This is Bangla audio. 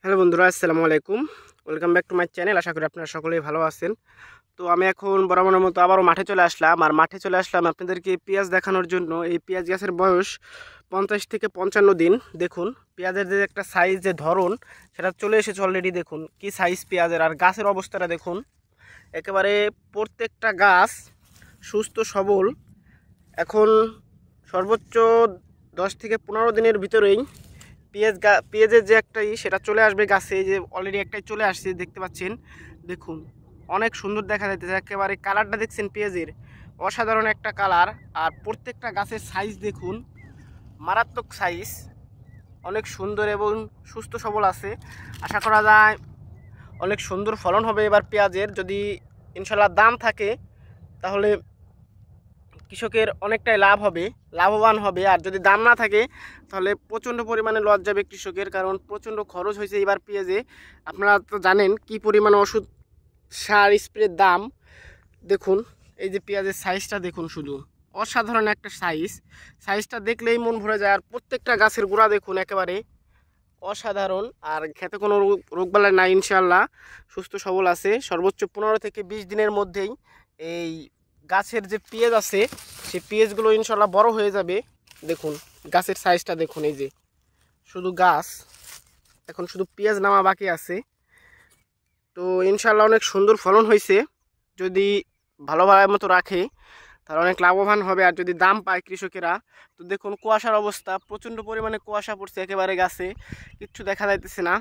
হ্যালো বন্ধুরা, আসসালামু আলাইকুম। Welcome back to my channel. আশা করি আপনারা সকলেই ভালো আছেন। তো আমি এখন বরাবরের মতো আবারও মাঠে চলে আসলাম। আর মাঠে চলে আসলাম আপনাদেরকে পেঁয়াজ দেখানোর জন্য। এই পেঁয়াজ গাছের বয়স 50 থেকে 55 দিন। দেখুন পেঁয়াজের যে একটা সাইজ, যে ধরন, সেটা চলে এসেছে অলরেডি। দেখুন কি সাইজ পেঁয়াজের, আর গাছের অবস্থাটা দেখুন। একেবারে প্রত্যেকটা গাছ সুস্থ সবল। এখন সর্বোচ্চ 10 থেকে 15 দিনের ভিতরেই পেঁয়াজের যে একটাই সেটা চলে আসবে গাছে। এই যে অলরেডি একটাই চলে আসছে, দেখতে পাচ্ছেন। দেখুন অনেক সুন্দর দেখা যাচ্ছে, একেবারে কালারটা দেখছেন পেঁয়াজের, অসাধারণ একটা কালার। আর প্রত্যেকটা গাছের সাইজ দেখুন, মারাত্মক সাইজ, অনেক সুন্দর এবং সুস্থ সবল আছে। আশা করা যায় অনেক সুন্দর ফলন হবে এবার পেঁয়াজের। যদি ইনশাল্লাহ দাম থাকে তাহলে কৃষকের অনেকটাই লাভবান হবে। আর যদি দাম না থাকে তাহলে প্রচণ্ড পরিমাণে লস যাবে কৃষকের, কারণ প্রচণ্ড খরচ হয়েছে এবার পেঁয়াজে। আপনারা তো জানেন কি পরিমাণে ওষুধ, সার, স্প্রের দাম। দেখুন এই যে পেঁয়াজের সাইজটা দেখুন, শুধু অসাধারণ একটা সাইজটা দেখলেই মন ভরে যায়। আর প্রত্যেকটা গাছের গোড়া দেখুন, একেবারে অসাধারণ। আর খেতে কোনো রোগবালাই নাই, ইনশাল্লাহ সুস্থ সবল আছে। সর্বোচ্চ 15 থেকে 20 দিনের মধ্যেই এই গাছের যে পেঁয়াজ আছে সেই পেঁয়াজগুলো ইনশাল্লাহ বড় হয়ে যাবে। দেখুন গাছের সাইজটা দেখুন, এই যে শুধু গাছ, এখন শুধু পেঁয়াজ নামা বাকি আছে। তো ইনশাল্লাহ অনেক সুন্দর ফলন হয়েছে। যদি ভালোভাবে মতো রাখে তাহলে অনেক লাভবান হবে। আর যদি দাম পায় কৃষকেরা, তো দেখুন কুয়াশার অবস্থা, প্রচণ্ড পরিমাণে কুয়াশা পড়ছে, একেবারে গাছে কিচ্ছু দেখা যাইতেছে না।